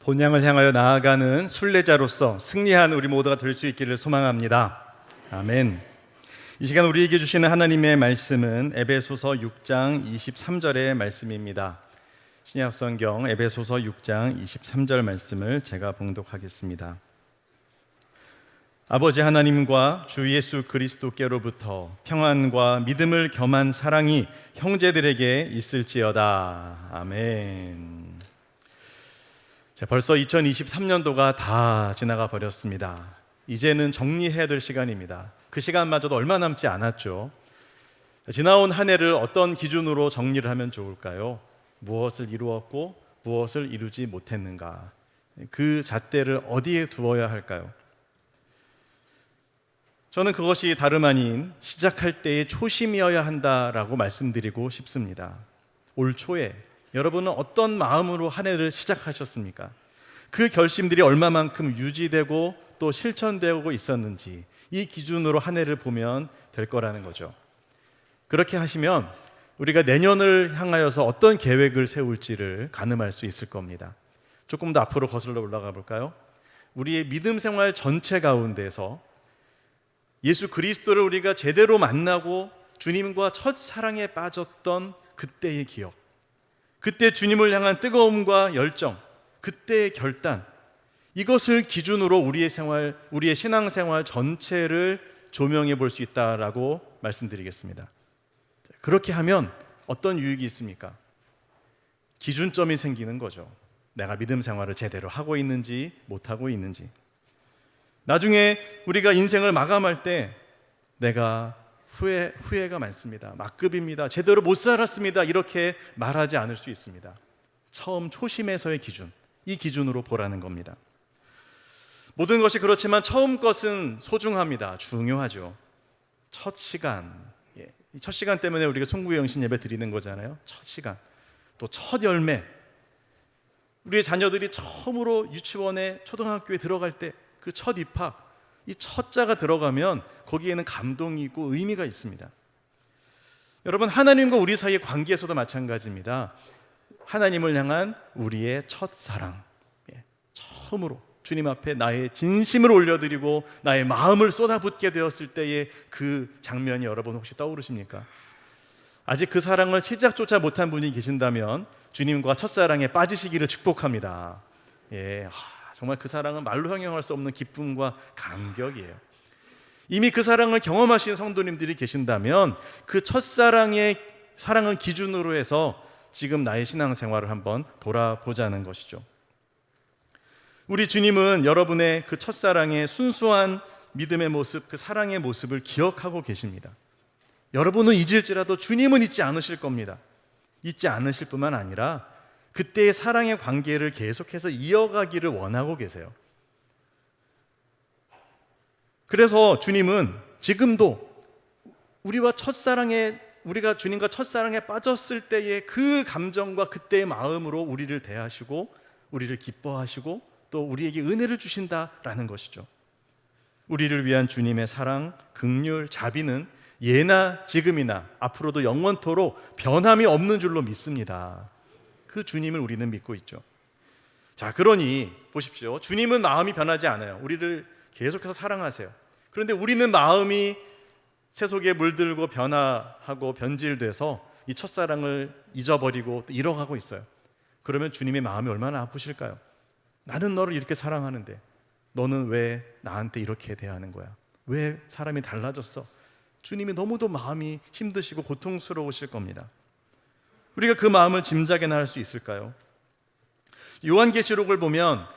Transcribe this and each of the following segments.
본향을 향하여 나아가는 순례자로서 승리한 우리 모두가 될 수 있기를 소망합니다. 아멘. 이 시간 우리에게 주시는 하나님의 말씀은 에베소서 6장 23절의 말씀입니다. 신약 성경 에베소서 6장 23절 말씀을 제가 봉독하겠습니다. 아버지 하나님과 주 예수 그리스도께로부터 평안과 믿음을 겸한 사랑이 형제들에게 있을지어다. 아멘. 벌써 2023년도가 다 지나가 버렸습니다. 이제는 정리해야 될 시간입니다. 그 시간마저도 얼마 남지 않았죠. 지나온 한 해를 어떤 기준으로 정리를 하면 좋을까요? 무엇을 이루었고 무엇을 이루지 못했는가? 그 잣대를 어디에 두어야 할까요? 저는 그것이 다름 아닌 시작할 때의 초심이어야 한다라고 말씀드리고 싶습니다. 올 초에 여러분은 어떤 마음으로 한 해를 시작하셨습니까? 그 결심들이 얼마만큼 유지되고 또 실천되고 있었는지 이 기준으로 한 해를 보면 될 거라는 거죠. 그렇게 하시면 우리가 내년을 향하여서 어떤 계획을 세울지를 가늠할 수 있을 겁니다. 조금 더 앞으로 거슬러 올라가 볼까요? 우리의 믿음 생활 전체 가운데서 예수 그리스도를 우리가 제대로 만나고 주님과 첫 사랑에 빠졌던 그때의 기억, 그때 주님을 향한 뜨거움과 열정, 그때의 결단, 이것을 기준으로 우리의 신앙생활 전체를 조명해 볼 수 있다라고 말씀드리겠습니다. 그렇게 하면 어떤 유익이 있습니까? 기준점이 생기는 거죠. 내가 믿음 생활을 제대로 하고 있는지 못하고 있는지. 나중에 우리가 인생을 마감할 때 내가 후회가 많습니다. 막급입니다. 제대로 못 살았습니다. 이렇게 말하지 않을 수 있습니다. 처음 초심에서의 기준, 이 기준으로 보라는 겁니다. 모든 것이 그렇지만 처음 것은 소중합니다. 중요하죠. 첫 시간, 첫 시간 때문에 우리가 송구의 영신 예배 드리는 거잖아요. 첫 시간, 또 첫 열매. 우리의 자녀들이 처음으로 유치원에 초등학교에 들어갈 때 그 첫 입학, 이 첫자가 들어가면 거기에는 감동이 있고 의미가 있습니다. 여러분, 하나님과 우리 사이의 관계에서도 마찬가지입니다. 하나님을 향한 우리의 첫사랑, 처음으로 주님 앞에 나의 진심을 올려드리고 나의 마음을 쏟아붓게 되었을 때의 그 장면이 여러분 혹시 떠오르십니까? 아직 그 사랑을 시작조차 못한 분이 계신다면 주님과 첫사랑에 빠지시기를 축복합니다. 정말 그 사랑은 말로 형용할 수 없는 기쁨과 감격이에요. 이미 그 사랑을 경험하신 성도님들이 계신다면 그 첫사랑의 사랑을 기준으로 해서 지금 나의 신앙생활을 한번 돌아보자는 것이죠. 우리 주님은 여러분의 그 첫사랑의 순수한 믿음의 모습, 그 사랑의 모습을 기억하고 계십니다. 여러분은 잊을지라도 주님은 잊지 않으실 겁니다. 잊지 않으실 뿐만 아니라 그때의 사랑의 관계를 계속해서 이어가기를 원하고 계세요. 그래서 주님은 지금도 우리가 주님과 첫사랑에 빠졌을 때의 그 감정과 그때의 마음으로 우리를 대하시고 우리를 기뻐하시고 또 우리에게 은혜를 주신다라는 것이죠. 우리를 위한 주님의 사랑, 긍휼, 자비는 예나 지금이나 앞으로도 영원토록 변함이 없는 줄로 믿습니다. 그 주님을 우리는 믿고 있죠. 자, 그러니 보십시오. 주님은 마음이 변하지 않아요. 우리를 계속해서 사랑하세요. 그런데 우리는 마음이 세속에 물들고 변화하고 변질돼서 이 첫사랑을 잊어버리고 또 잃어가고 있어요. 그러면 주님의 마음이 얼마나 아프실까요? 나는 너를 이렇게 사랑하는데 너는 왜 나한테 이렇게 대하는 거야? 왜 사람이 달라졌어? 주님이 너무도 마음이 힘드시고 고통스러우실 겁니다. 우리가 그 마음을 짐작이나 할 수 있을까요? 요한계시록을 보면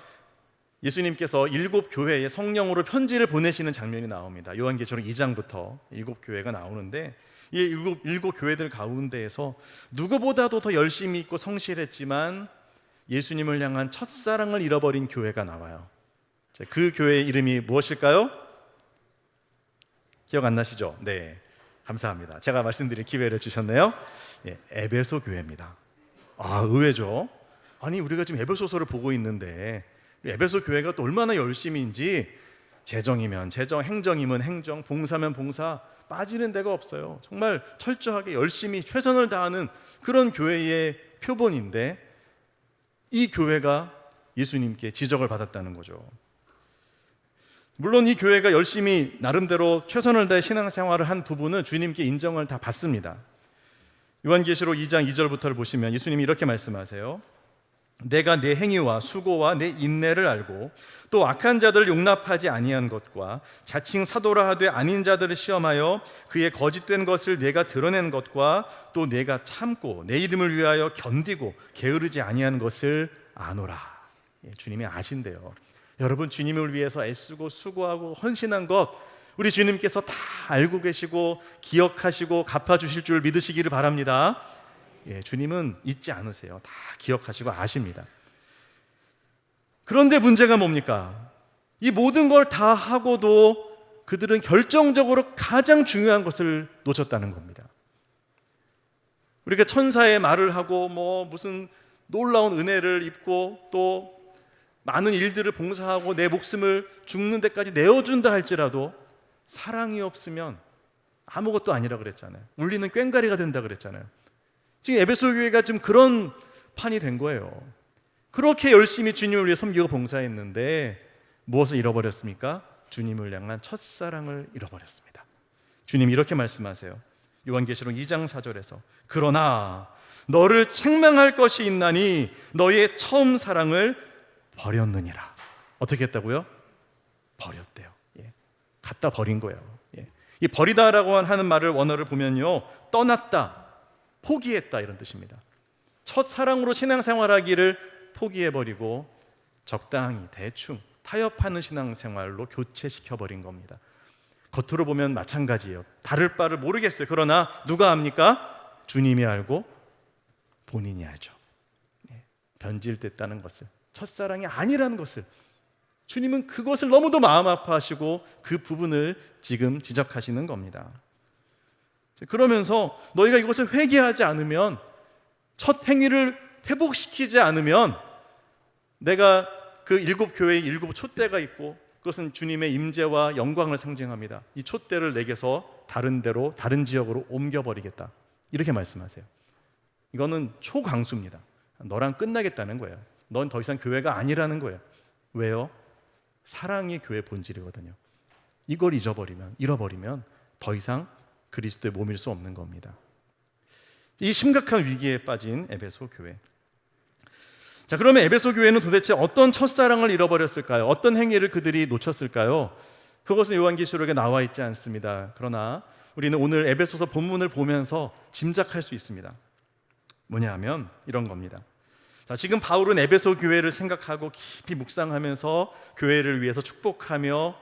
예수님께서 7교회에 성령으로 편지를 보내시는 장면이 나옵니다. 요한계시록 2장부터 7교회가 나오는데 이 7교회들 가운데에서 누구보다도 더 열심히 있고 성실했지만 예수님을 향한 첫사랑을 잃어버린 교회가 나와요. 그 교회의 이름이 무엇일까요? 기억 안 나시죠? 네, 감사합니다. 제가 말씀드릴 기회를 주셨네요. 에베소 교회입니다. 의외죠? 아니, 우리가 지금 에베소서를 보고 있는데 에베소 교회가 또 얼마나 열심인지 재정이면 재정, 행정이면 행정, 봉사면 봉사 빠지는 데가 없어요. 정말 철저하게 열심히 최선을 다하는 그런 교회의 표본인데 이 교회가 예수님께 지적을 받았다는 거죠. 물론 이 교회가 열심히 나름대로 최선을 다해 신앙생활을 한 부분은 주님께 인정을 다 받습니다. 요한계시록 2장 2절부터를 보시면 예수님이 이렇게 말씀하세요. 내가 내 행위와 수고와 내 인내를 알고 또 악한 자들을 용납하지 아니한 것과 자칭 사도라 하되 아닌 자들을 시험하여 그의 거짓된 것을 내가 드러낸 것과 또 내가 참고 내 이름을 위하여 견디고 게으르지 아니한 것을 아노라. 주님이 아신대요. 여러분, 주님을 위해서 애쓰고 수고하고 헌신한 것 우리 주님께서 다 알고 계시고 기억하시고 갚아주실 줄 믿으시기를 바랍니다. 주님은 잊지 않으세요. 다 기억하시고 아십니다. 그런데 문제가 뭡니까? 이 모든 걸 다 하고도 그들은 결정적으로 가장 중요한 것을 놓쳤다는 겁니다. 우리가 천사의 말을 하고 무슨 놀라운 은혜를 입고 또 많은 일들을 봉사하고 내 목숨을 죽는 데까지 내어준다 할지라도 사랑이 없으면 아무것도 아니라 그랬잖아요. 울리는 꽹과리가 된다 그랬잖아요. 지금 에베소 교회가 지금 그런 판이 된 거예요. 그렇게 열심히 주님을 위해 섬기고 봉사했는데 무엇을 잃어버렸습니까? 주님을 향한 첫사랑을 잃어버렸습니다. 주님이 이렇게 말씀하세요. 요한계시록 2장 4절에서 그러나 너를 책망할 것이 있나니 너의 처음 사랑을 버렸느니라. 어떻게 했다고요? 버렸대요. 갖다 버린 거예요. 이 버리다라고 하는 말을 원어를 보면요, 떠났다, 포기했다 이런 뜻입니다. 첫 사랑으로 신앙생활하기를 포기해버리고 적당히 대충 타협하는 신앙생활로 교체시켜버린 겁니다. 겉으로 보면 마찬가지예요. 다를 바를 모르겠어요. 그러나 누가 압니까? 주님이 알고 본인이 알죠. 변질됐다는 것을, 첫사랑이 아니라는 것을 주님은 그것을 너무도 마음 아파하시고 그 부분을 지금 지적하시는 겁니다. 그러면서 너희가 이것을 회개하지 않으면, 첫 행위를 회복시키지 않으면 내가 그 7교회에 7 촛대가 있고 그것은 주님의 임재와 영광을 상징합니다. 이 촛대를 내게서 다른 데로, 다른 지역으로 옮겨버리겠다 이렇게 말씀하세요. 이거는 초강수입니다. 너랑 끝나겠다는 거예요. 넌 더 이상 교회가 아니라는 거예요. 왜요? 사랑이 교회 본질이거든요. 이걸 잃어버리면 더 이상 그리스도의 몸일 수 없는 겁니다. 이 심각한 위기에 빠진 에베소 교회. 자, 그러면 에베소 교회는 도대체 어떤 첫사랑을 잃어버렸을까요? 어떤 행위를 그들이 놓쳤을까요? 그것은 요한계시록에 나와 있지 않습니다. 그러나 우리는 오늘 에베소서 본문을 보면서 짐작할 수 있습니다. 뭐냐 하면 이런 겁니다. 자, 지금 바울은 에베소 교회를 생각하고 깊이 묵상하면서 교회를 위해서 축복하며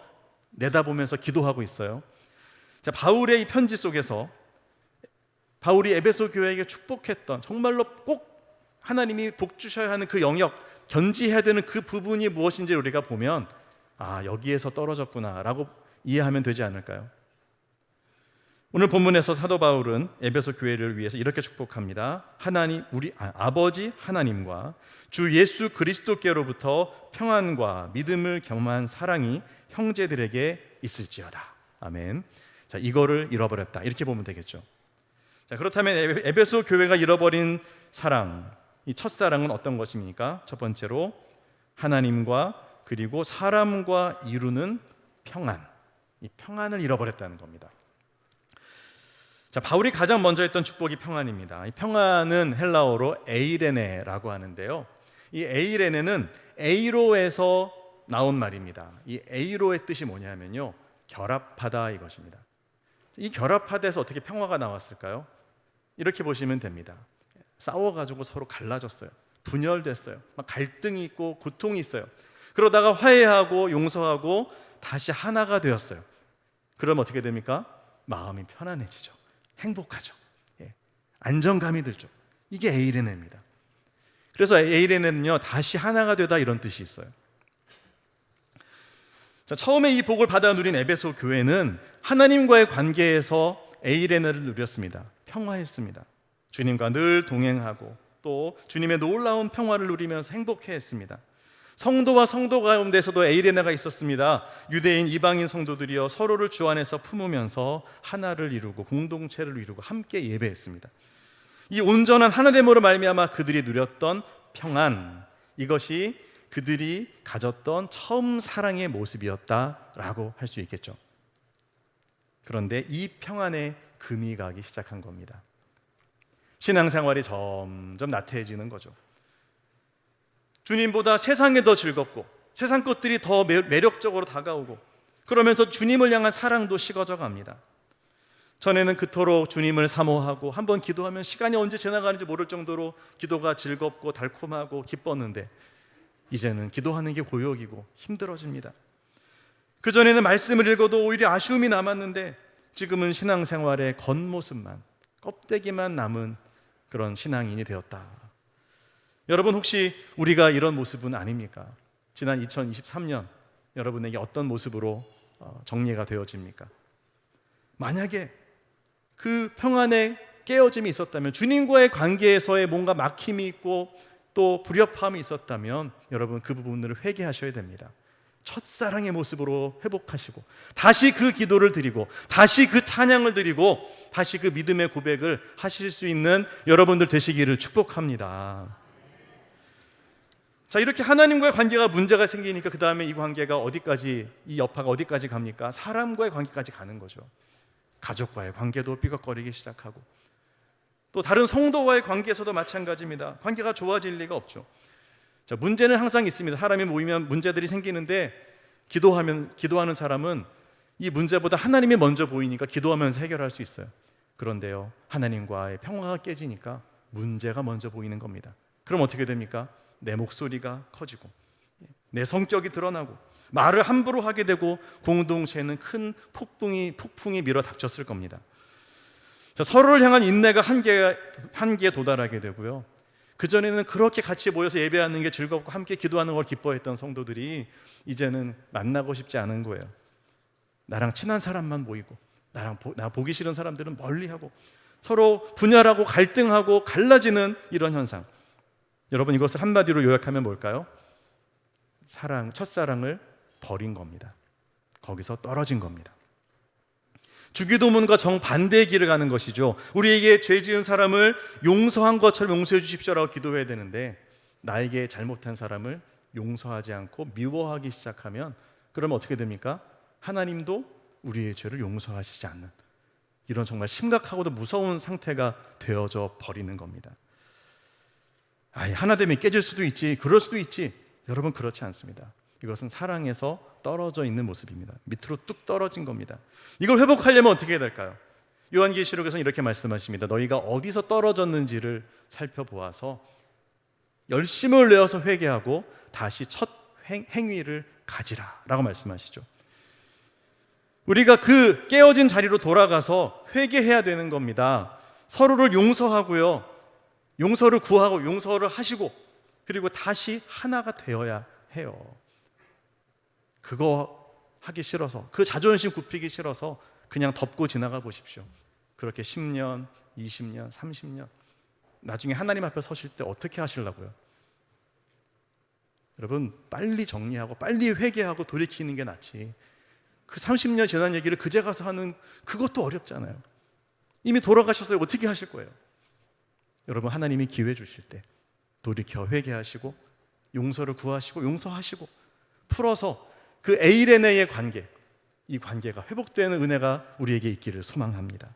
내다보면서 기도하고 있어요. 자, 바울의 이 편지 속에서 바울이 에베소 교회에게 축복했던, 정말로 꼭 하나님이 복 주셔야 하는 그 영역, 견지해야 되는 그 부분이 무엇인지 우리가 보면 여기에서 떨어졌구나 라고 이해하면 되지 않을까요? 오늘 본문에서 사도 바울은 에베소 교회를 위해서 이렇게 축복합니다. 하나님, 우리 아버지 하나님과 주 예수 그리스도께로부터 평안과 믿음을 겸한 사랑이 형제들에게 있을지어다. 아멘. 자, 이거를 잃어버렸다 이렇게 보면 되겠죠. 자, 그렇다면 에베소 교회가 잃어버린 사랑, 이 첫사랑은 어떤 것입니까? 첫 번째로 하나님과 그리고 사람과 이루는 평안, 이 평안을 잃어버렸다는 겁니다. 자, 바울이 가장 먼저 했던 축복이 평안입니다. 이 평안은 헬라어로 에이레네라고 하는데요. 이 에이레네는 에이로에서 나온 말입니다. 이 에이로의 뜻이 뭐냐면요, 결합하다 이것입니다. 이 결합하다에서 어떻게 평화가 나왔을까요? 이렇게 보시면 됩니다. 싸워가지고 서로 갈라졌어요. 분열됐어요. 막 갈등이 있고 고통이 있어요. 그러다가 화해하고 용서하고 다시 하나가 되었어요. 그럼 어떻게 됩니까? 마음이 편안해지죠. 행복하죠. 안정감이 들죠. 이게 에이레네입니다. 그래서 에이레네는요, 다시 하나가 되다 이런 뜻이 있어요. 자, 처음에 이 복을 받아 누린 에베소 교회는 하나님과의 관계에서 에이레네를 누렸습니다. 평화했습니다. 주님과 늘 동행하고 또 주님의 놀라운 평화를 누리면서 행복해했습니다. 성도와 성도 가운데서도 에이레네가 있었습니다. 유대인, 이방인 성도들이여 서로를 주 안에서 품으면서 하나를 이루고 공동체를 이루고 함께 예배했습니다. 이 온전한 하나됨으로 말미암아 그들이 누렸던 평안, 이것이 그들이 가졌던 처음 사랑의 모습이었다라고 할 수 있겠죠. 그런데 이 평안에 금이 가기 시작한 겁니다. 신앙생활이 점점 나태해지는 거죠. 주님보다 세상이 더 즐겁고 세상 것들이 더 매력적으로 다가오고 그러면서 주님을 향한 사랑도 식어져 갑니다. 전에는 그토록 주님을 사모하고 한번 기도하면 시간이 언제 지나가는지 모를 정도로 기도가 즐겁고 달콤하고 기뻤는데 이제는 기도하는 게 고역이고 힘들어집니다. 그전에는 말씀을 읽어도 오히려 아쉬움이 남았는데 지금은 신앙생활의 겉모습만, 껍데기만 남은 그런 신앙인이 되었다. 여러분 혹시 우리가 이런 모습은 아닙니까? 지난 2023년 여러분에게 어떤 모습으로 정리가 되어집니까? 만약에 그 평안에 깨어짐이 있었다면, 주님과의 관계에서의 뭔가 막힘이 있고 또 불협화음이 있었다면 여러분 그 부분을 회개하셔야 됩니다. 첫사랑의 모습으로 회복하시고 다시 그 기도를 드리고 다시 그 찬양을 드리고 다시 그 믿음의 고백을 하실 수 있는 여러분들 되시기를 축복합니다. 자, 이렇게 하나님과의 관계가 문제가 생기니까 그 다음에 이 관계가 어디까지, 이 여파가 어디까지 갑니까? 사람과의 관계까지 가는 거죠. 가족과의 관계도 삐걱거리기 시작하고 또 다른 성도와의 관계에서도 마찬가지입니다. 관계가 좋아질 리가 없죠. 자, 문제는 항상 있습니다. 사람이 모이면 문제들이 생기는데 기도하는 사람은 이 문제보다 하나님이 먼저 보이니까 기도하면서 해결할 수 있어요. 그런데요, 하나님과의 평화가 깨지니까 문제가 먼저 보이는 겁니다. 그럼 어떻게 됩니까? 내 목소리가 커지고 내 성격이 드러나고 말을 함부로 하게 되고 공동체는 큰 폭풍이 밀어 닥쳤을 겁니다. 자, 서로를 향한 인내가 한계에 도달하게 되고요. 그전에는 그렇게 같이 모여서 예배하는 게 즐겁고 함께 기도하는 걸 기뻐했던 성도들이 이제는 만나고 싶지 않은 거예요. 나랑 친한 사람만 모이고 나 보기 싫은 사람들은 멀리하고 서로 분열하고 갈등하고 갈라지는 이런 현상. 여러분 이것을 한마디로 요약하면 뭘까요? 첫사랑을 버린 겁니다. 거기서 떨어진 겁니다. 주기도문과 정반대의 길을 가는 것이죠. 우리에게 죄 지은 사람을 용서한 것처럼 용서해 주십시오라고 기도해야 되는데 나에게 잘못한 사람을 용서하지 않고 미워하기 시작하면 그러면 어떻게 됩니까? 하나님도 우리의 죄를 용서하시지 않는 이런 정말 심각하고도 무서운 상태가 되어져 버리는 겁니다. 하나 되면 깨질 수도 있지, 그럴 수도 있지. 여러분 그렇지 않습니다. 이것은 사랑에서 떨어져 있는 모습입니다. 밑으로 뚝 떨어진 겁니다. 이걸 회복하려면 어떻게 해야 될까요? 요한계시록에서는 이렇게 말씀하십니다. 너희가 어디서 떨어졌는지를 살펴보아서 열심을 내어서 회개하고 다시 첫 행위를 가지라 라고 말씀하시죠. 우리가 그 깨어진 자리로 돌아가서 회개해야 되는 겁니다. 서로를 용서하고요, 용서를 구하고 용서를 하시고 그리고 다시 하나가 되어야 해요. 그거 하기 싫어서, 그 자존심 굽히기 싫어서 그냥 덮고 지나가 보십시오. 그렇게 10년, 20년, 30년 나중에 하나님 앞에 서실 때 어떻게 하시려고요? 여러분 빨리 정리하고 빨리 회개하고 돌이키는 게 낫지 그 30년 지난 얘기를 그제 가서 하는 그것도 어렵잖아요. 이미 돌아가셨어요. 어떻게 하실 거예요? 여러분 하나님이 기회 주실 때 돌이켜 회개하시고 용서를 구하시고 용서하시고 풀어서 그 에이레네의 관계, 이 관계가 회복되는 은혜가 우리에게 있기를 소망합니다.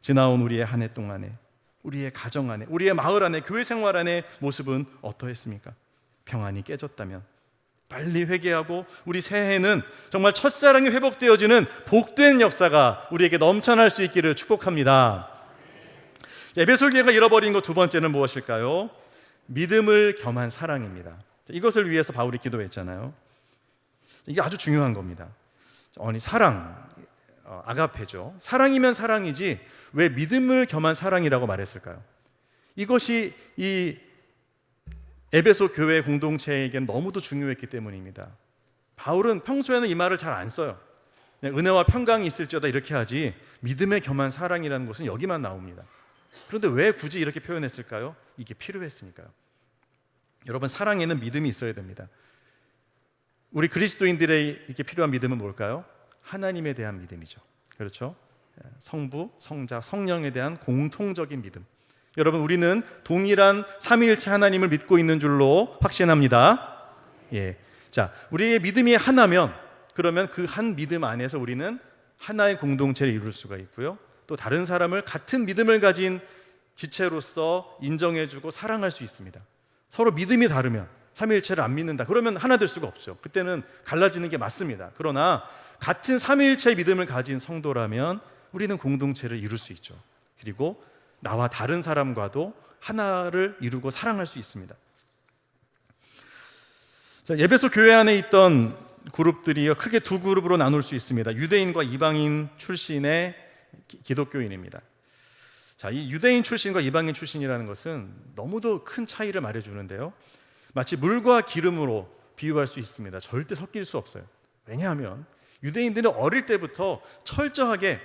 지나온 우리의 한 해 동안에 우리의 가정 안에, 우리의 마을 안에, 교회 생활 안에 모습은 어떠했습니까? 평안이 깨졌다면 빨리 회개하고 우리 새해에는 정말 첫사랑이 회복되어지는 복된 역사가 우리에게 넘쳐날 수 있기를 축복합니다. 에베소 교회가 잃어버린 것 두 번째는 무엇일까요? 믿음을 겸한 사랑입니다. 이것을 위해서 바울이 기도했잖아요. 이게 아주 중요한 겁니다. 아니 사랑, 아가페죠. 사랑이면 사랑이지 왜 믿음을 겸한 사랑이라고 말했을까요? 이것이 이 에베소 교회 공동체에겐 너무도 중요했기 때문입니다. 바울은 평소에는 이 말을 잘 안 써요. 은혜와 평강이 있을지어다 이렇게 하지 믿음에 겸한 사랑이라는 것은 여기만 나옵니다. 그런데 왜 굳이 이렇게 표현했을까요? 이게 필요했으니까요. 여러분 사랑에는 믿음이 있어야 됩니다. 우리 그리스도인들의 이렇게 필요한 믿음은 뭘까요? 하나님에 대한 믿음이죠. 그렇죠? 성부, 성자, 성령에 대한 공통적인 믿음. 여러분, 우리는 동일한 삼위일체 하나님을 믿고 있는 줄로 확신합니다. 예. 자, 우리의 믿음이 하나면 그러면 그 한 믿음 안에서 우리는 하나의 공동체를 이룰 수가 있고요. 또 다른 사람을 같은 믿음을 가진 지체로서 인정해주고 사랑할 수 있습니다. 서로 믿음이 다르면 삼위일체를 안 믿는다. 그러면 하나 될 수가 없죠. 그때는 갈라지는 게 맞습니다. 그러나 같은 삼위일체의 믿음을 가진 성도라면 우리는 공동체를 이룰 수 있죠. 그리고 나와 다른 사람과도 하나를 이루고 사랑할 수 있습니다. 자, 에베소 교회 안에 있던 그룹들이 크게 두 그룹으로 나눌 수 있습니다. 유대인과 이방인 출신의 기독교인입니다. 자, 이 유대인 출신과 이방인 출신이라는 것은 너무도 큰 차이를 말해주는데요. 마치 물과 기름으로 비유할 수 있습니다. 절대 섞일 수 없어요. 왜냐하면 유대인들은 어릴 때부터 철저하게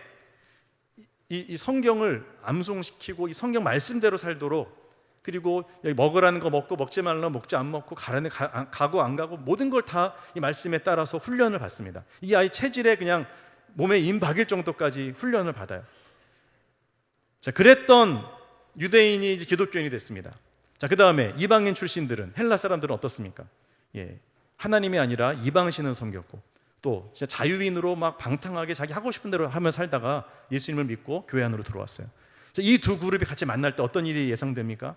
이 성경을 암송시키고 이 성경 말씀대로 살도록, 그리고 여기 먹으라는 거 먹고 먹지 말라는 거 먹지 안 먹고 가라는 가고 안 가고 모든 걸 다 이 말씀에 따라서 훈련을 받습니다. 이 아이 체질에 그냥 몸에 임 박일 정도까지 훈련을 받아요. 자, 그랬던 유대인이 이제 기독교인이 됐습니다. 자, 그 다음에 이방인 출신들은, 헬라 사람들은 어떻습니까? 예, 하나님이 아니라 이방신을 섬겼고 또 진짜 자유인으로 막 방탕하게 자기 하고 싶은 대로 하며 살다가 예수님을 믿고 교회 안으로 들어왔어요. 이 두 그룹이 같이 만날 때 어떤 일이 예상됩니까?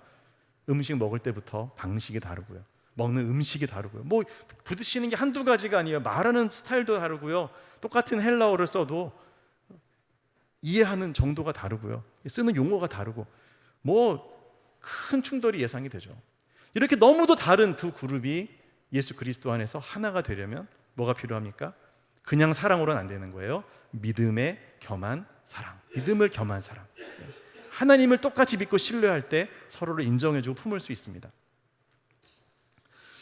음식 먹을 때부터 방식이 다르고요, 먹는 음식이 다르고요, 뭐 부딪히는 게 한두 가지가 아니에요. 말하는 스타일도 다르고요, 똑같은 헬라어를 써도 이해하는 정도가 다르고요, 쓰는 용어가 다르고 뭐 큰 충돌이 예상이 되죠. 이렇게 너무도 다른 두 그룹이 예수 그리스도 안에서 하나가 되려면 뭐가 필요합니까? 그냥 사랑으로는 안 되는 거예요. 믿음에 겸한 사랑, 믿음을 겸한 사랑. 하나님을 똑같이 믿고 신뢰할 때 서로를 인정해주고 품을 수 있습니다.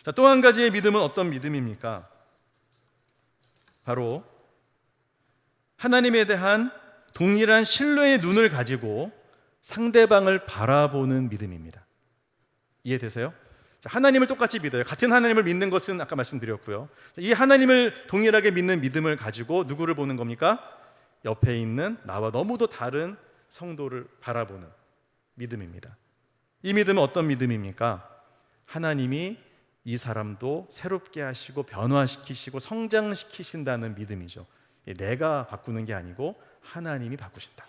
자, 또 한 가지의 믿음은 어떤 믿음입니까? 바로 하나님에 대한 동일한 신뢰의 눈을 가지고 상대방을 바라보는 믿음입니다. 이해되세요? 자, 하나님을 똑같이 믿어요. 같은 하나님을 믿는 것은 아까 말씀드렸고요. 자, 이 하나님을 동일하게 믿는 믿음을 가지고 누구를 보는 겁니까? 옆에 있는 나와 너무도 다른 성도를 바라보는 믿음입니다. 이 믿음은 어떤 믿음입니까? 하나님이 이 사람도 새롭게 하시고 변화시키시고 성장시키신다는 믿음이죠. 내가 바꾸는 게 아니고 하나님이 바꾸신다.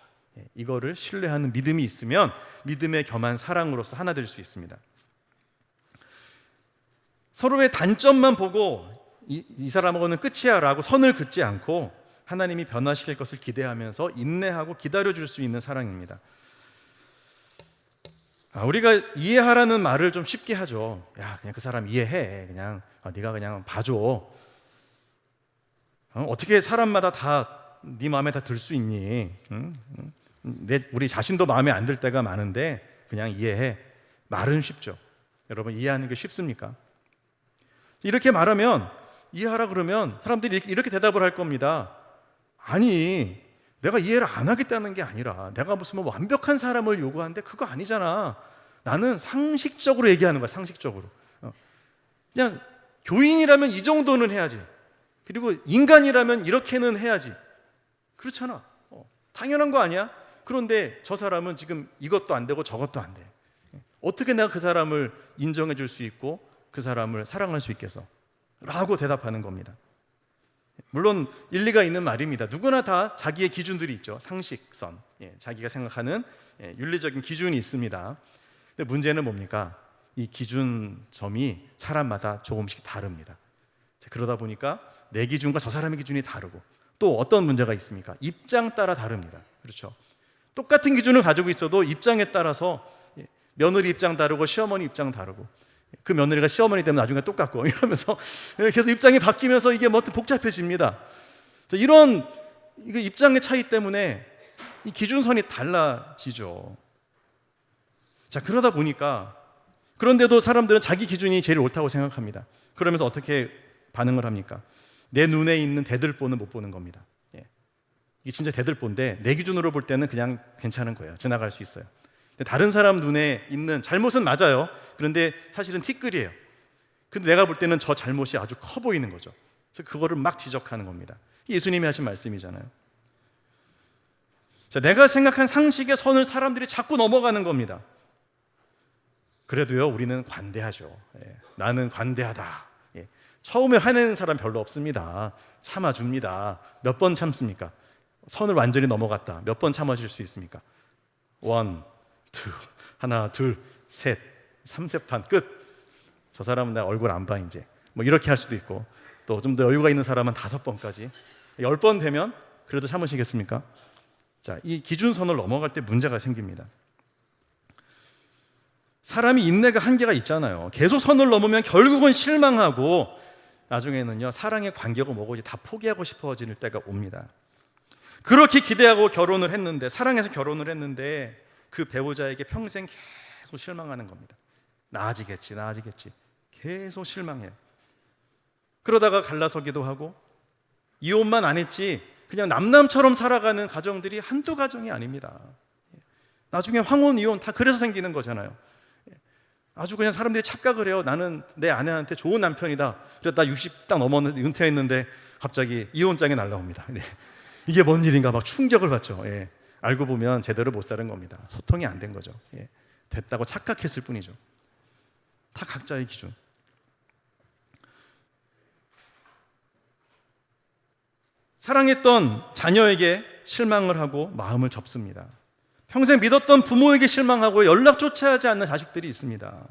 이거를 신뢰하는 믿음이 있으면 믿음에 겸한 사랑으로서 하나 될 수 있습니다. 서로의 단점만 보고 이 사람하고는 끝이야 라고 선을 긋지 않고 하나님이 변화시킬 것을 기대하면서 인내하고 기다려줄 수 있는 사랑입니다. 우리가 이해하라는 말을 좀 쉽게 하죠. 야, 그냥 그 사람 이해해. 그냥 네가 그냥 봐줘. 어떻게 사람마다 다 네 마음에 다 들 수 있니? 우리 자신도 마음에 안 들 때가 많은데 그냥 이해해. 말은 쉽죠. 여러분, 이해하는 게 쉽습니까? 이렇게 말하면, 이해하라 그러면 사람들이 이렇게 대답을 할 겁니다. 아니, 내가 이해를 안 하겠다는 게 아니라 내가 무슨 뭐 완벽한 사람을 요구하는데 그거 아니잖아. 나는 상식적으로 얘기하는 거야. 상식적으로. 그냥 교인이라면 이 정도는 해야지. 그리고 인간이라면 이렇게는 해야지. 그렇잖아. 당연한 거 아니야? 그런데 저 사람은 지금 이것도 안 되고 저것도 안 돼. 어떻게 내가 그 사람을 인정해 줄 수 있고 그 사람을 사랑할 수 있겠어? 라고 대답하는 겁니다. 물론 일리가 있는 말입니다. 누구나 다 자기의 기준들이 있죠. 상식선, 자기가 생각하는 윤리적인 기준이 있습니다. 근데 문제는 뭡니까? 이 기준점이 사람마다 조금씩 다릅니다. 그러다 보니까 내 기준과 저 사람의 기준이 다르고, 또 어떤 문제가 있습니까? 입장 따라 다릅니다. 그렇죠? 똑같은 기준을 가지고 있어도 입장에 따라서 며느리 입장 다르고 시어머니 입장 다르고, 그 며느리가 시어머니 때문에 나중에 똑같고 이러면서 계속 입장이 바뀌면서 이게 뭐 복잡해집니다. 이런 입장의 차이 때문에 이 기준선이 달라지죠. 자, 그러다 보니까, 그런데도 사람들은 자기 기준이 제일 옳다고 생각합니다. 그러면서 어떻게 반응을 합니까? 내 눈에 있는 대들보는 못 보는 겁니다. 이게 진짜 대들보인데 내 기준으로 볼 때는 그냥 괜찮은 거예요. 지나갈 수 있어요. 근데 다른 사람 눈에 있는 잘못은 맞아요. 그런데 사실은 티끌이에요. 근데 내가 볼 때는 저 잘못이 아주 커 보이는 거죠. 그래서 그거를 막 지적하는 겁니다. 예수님이 하신 말씀이잖아요. 자, 내가 생각한 상식의 선을 사람들이 자꾸 넘어가는 겁니다. 그래도요 우리는 관대하죠. 나는 관대하다. 처음에 화내는 사람 별로 없습니다. 참아줍니다. 몇 번 참습니까? 선을 완전히 넘어갔다. 몇 번 참아줄 수 있습니까? 원, 투, 하나, 둘, 셋, 3세판 끝. 저 사람은 내 얼굴 안 봐 이제. 뭐 이렇게 할 수도 있고, 또 좀 더 여유가 있는 사람은 5번까지. 10번 되면 그래도 참으시겠습니까? 자, 이 기준선을 넘어갈 때 문제가 생깁니다. 사람이 인내가 한계가 있잖아요. 계속 선을 넘으면 결국은 실망하고 나중에는요 사랑의 관계가 뭐고 이제 다 포기하고 싶어질 때가 옵니다. 그렇게 기대하고 결혼을 했는데, 사랑해서 결혼을 했는데 그 배우자에게 평생 계속 실망하는 겁니다. 나아지겠지 계속 실망해요. 그러다가 갈라서기도 하고, 이혼만 안 했지 그냥 남남처럼 살아가는 가정들이 한두 가정이 아닙니다. 나중에 황혼, 이혼 다 그래서 생기는 거잖아요. 아주 그냥 사람들이 착각을 해요. 나는 내 아내한테 좋은 남편이다. 그래서 나 60 딱 넘었는데, 은퇴했는데 갑자기 이혼장이 날라옵니다. 이게 뭔 일인가 막 충격을 받죠. 알고 보면 제대로 못 사는 겁니다. 소통이 안 된 거죠. 됐다고 착각했을 뿐이죠. 다 각자의 기준. 사랑했던 자녀에게 실망을 하고 마음을 접습니다. 평생 믿었던 부모에게 실망하고 연락조차 하지 않는 자식들이 있습니다.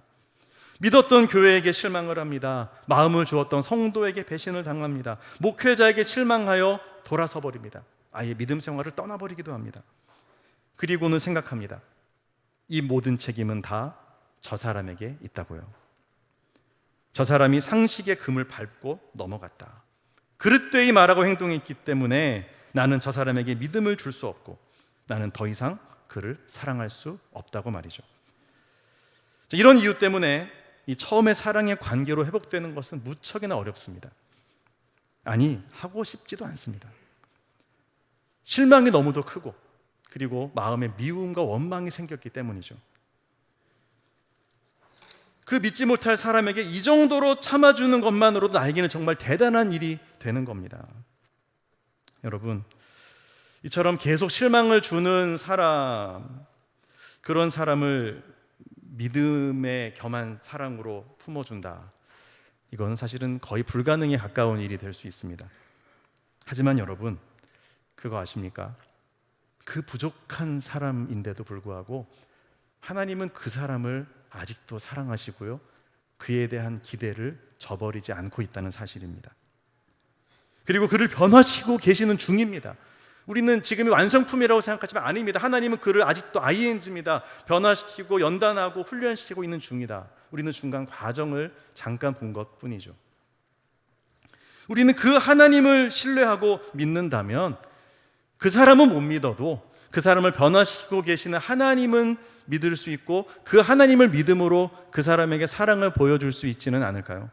믿었던 교회에게 실망을 합니다. 마음을 주었던 성도에게 배신을 당합니다. 목회자에게 실망하여 돌아서 버립니다. 아예 믿음 생활을 떠나버리기도 합니다. 그리고는 생각합니다. 이 모든 책임은 다 저 사람에게 있다고요. 저 사람이 상식의 금을 밟고 넘어갔다. 그릇되이 말하고 행동했기 때문에 나는 저 사람에게 믿음을 줄 수 없고 나는 더 이상 그를 사랑할 수 없다고 말이죠. 이런 이유 때문에 이 처음의 사랑의 관계로 회복되는 것은 무척이나 어렵습니다. 아니, 하고 싶지도 않습니다. 실망이 너무도 크고, 그리고 마음에 미움과 원망이 생겼기 때문이죠. 그 믿지 못할 사람에게 이 정도로 참아주는 것만으로도 나에게는 정말 대단한 일이 되는 겁니다. 여러분, 이처럼 계속 실망을 주는 사람, 그런 사람을 믿음에 겸한 사랑으로 품어준다. 이건 사실은 거의 불가능에 가까운 일이 될 수 있습니다. 하지만 여러분, 그거 아십니까? 그 부족한 사람인데도 불구하고 하나님은 그 사람을 아직도 사랑하시고요, 그에 대한 기대를 저버리지 않고 있다는 사실입니다. 그리고 그를 변화시키고 계시는 중입니다. 우리는 지금이 완성품이라고 생각하지만 아닙니다. 하나님은 그를 아직도 ING입니다. 변화시키고 연단하고 훈련시키고 있는 중이다. 우리는 중간 과정을 잠깐 본 것뿐이죠. 우리는 그 하나님을 신뢰하고 믿는다면 그 사람은 못 믿어도 그 사람을 변화시키고 계시는 하나님은 믿을 수 있고, 그 하나님을 믿음으로 그 사람에게 사랑을 보여줄 수 있지는 않을까요?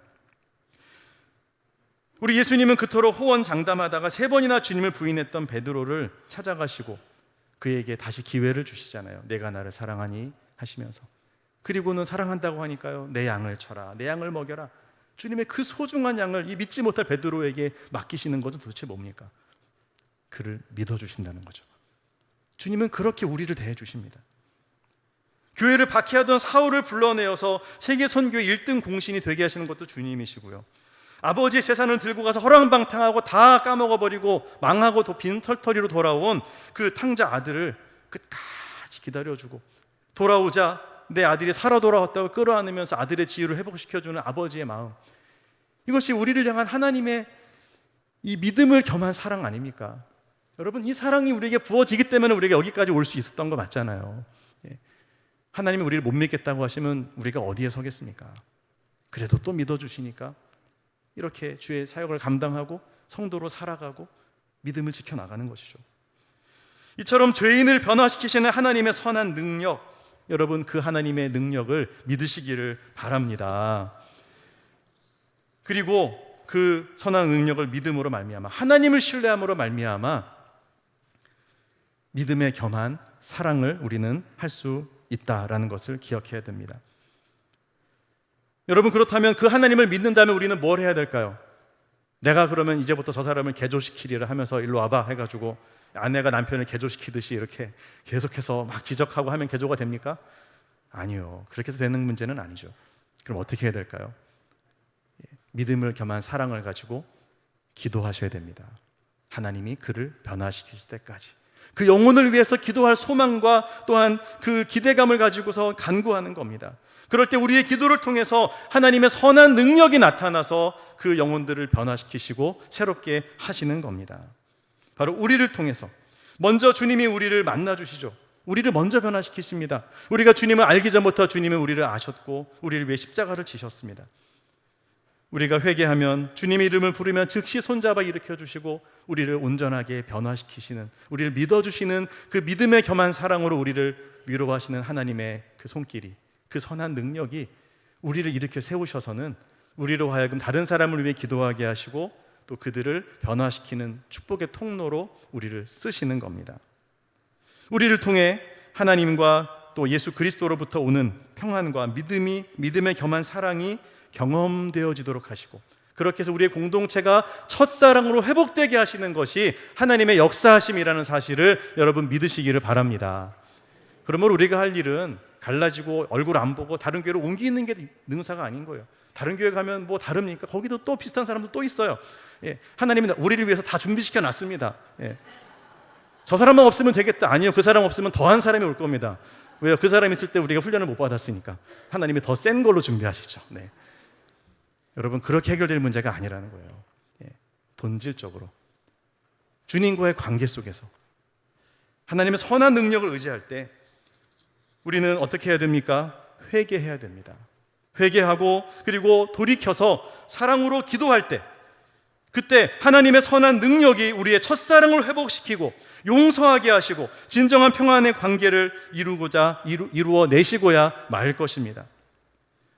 우리 예수님은 그토록 호언장담하다가 3번이나 주님을 부인했던 베드로를 찾아가시고 그에게 다시 기회를 주시잖아요. 내가 나를 사랑하니 하시면서. 그리고는 사랑한다고 하니까요, 내 양을 쳐라, 내 양을 먹여라. 주님의 그 소중한 양을 이 믿지 못할 베드로에게 맡기시는 것은 도대체 뭡니까? 그를 믿어주신다는 거죠. 주님은 그렇게 우리를 대해주십니다. 교회를 박해하던 사울을 불러내어서 세계 선교의 1등 공신이 되게 하시는 것도 주님이시고요, 아버지의 재산을 들고 가서 허랑방탕하고 다 까먹어버리고 망하고 빈털터리로 돌아온 그 탕자 아들을 끝까지 기다려주고, 돌아오자 내 아들이 살아 돌아왔다고 끌어안으면서 아들의 지위를 회복시켜주는 아버지의 마음, 이것이 우리를 향한 하나님의 이 믿음을 겸한 사랑 아닙니까? 여러분, 이 사랑이 우리에게 부어지기 때문에 우리가 여기까지 올 수 있었던 거 맞잖아요. 하나님이 우리를 못 믿겠다고 하시면 우리가 어디에 서겠습니까? 그래도 또 믿어주시니까 이렇게 주의 사역을 감당하고 성도로 살아가고 믿음을 지켜나가는 것이죠. 이처럼 죄인을 변화시키시는 하나님의 선한 능력, 여러분 그 하나님의 능력을 믿으시기를 바랍니다. 그리고 그 선한 능력을 믿음으로 말미암아, 하나님을 신뢰함으로 말미암아 믿음에 겸한 사랑을 우리는 할 수 있다라는 것을 기억해야 됩니다. 여러분, 그렇다면 그 하나님을 믿는다면 우리는 뭘 해야 될까요? 내가 그러면 이제부터 저 사람을 개조시키리라 하면서 일로 와봐 해가지고 아내가 남편을 개조시키듯이 이렇게 계속해서 막 지적하고 하면 개조가 됩니까? 아니요. 그렇게 해서 되는 문제는 아니죠. 그럼 어떻게 해야 될까요? 믿음을 겸한 사랑을 가지고 기도하셔야 됩니다. 하나님이 그를 변화시키실 때까지. 그 영혼을 위해서 기도할 소망과 또한 그 기대감을 가지고서 간구하는 겁니다. 그럴 때 우리의 기도를 통해서 하나님의 선한 능력이 나타나서 그 영혼들을 변화시키시고 새롭게 하시는 겁니다. 바로 우리를 통해서 먼저 주님이 우리를 만나주시죠. 우리를 먼저 변화시키십니다. 우리가 주님을 알기 전부터 주님은 우리를 아셨고 우리를 위해 십자가를 지셨습니다. 우리가 회개하면 주님의 이름을 부르면 즉시 손잡아 일으켜주시고 우리를 온전하게 변화시키시는, 우리를 믿어주시는 그 믿음의 겸한 사랑으로 우리를 위로하시는 하나님의 그 손길이, 그 선한 능력이 우리를 일으켜 세우셔서는 우리로 하여금 다른 사람을 위해 기도하게 하시고 또 그들을 변화시키는 축복의 통로로 우리를 쓰시는 겁니다. 우리를 통해 하나님과 또 예수 그리스도로부터 오는 평안과 믿음의 겸한 사랑이 경험되어지도록 하시고, 그렇게 해서 우리의 공동체가 첫사랑으로 회복되게 하시는 것이 하나님의 역사하심이라는 사실을 여러분 믿으시기를 바랍니다. 그러므로 우리가 할 일은 갈라지고 얼굴 안 보고 다른 교회로 옮기는 게 능사가 아닌 거예요. 다른 교회 가면 뭐 다릅니까? 거기도 또 비슷한 사람도 또 있어요. 하나님은 우리를 위해서 다 준비시켜 놨습니다. 저 사람만 없으면 되겠다. 아니요, 그 사람 없으면 더한 사람이 올 겁니다. 왜요? 그 사람이 있을 때 우리가 훈련을 못 받았으니까 하나님이 더 센 걸로 준비하시죠. 여러분, 그렇게 해결될 문제가 아니라는 거예요. 본질적으로 주님과의 관계 속에서 하나님의 선한 능력을 의지할 때 우리는 어떻게 해야 됩니까? 회개해야 됩니다. 회개하고 그리고 돌이켜서 사랑으로 기도할 때, 그때 하나님의 선한 능력이 우리의 첫사랑을 회복시키고 용서하게 하시고 진정한 평안의 관계를 이루어 내시고야 말 것입니다.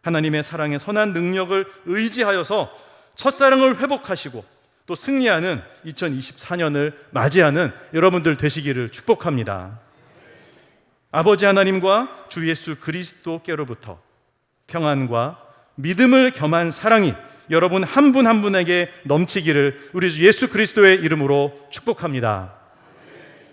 하나님의 사랑의 선한 능력을 의지하여서 첫사랑을 회복하시고 또 승리하는 2024년을 맞이하는 여러분들 되시기를 축복합니다. 아버지 하나님과 주 예수 그리스도께로부터 평안과 믿음을 겸한 사랑이 여러분 한 분 한 분에게 넘치기를 우리 주 예수 그리스도의 이름으로 축복합니다.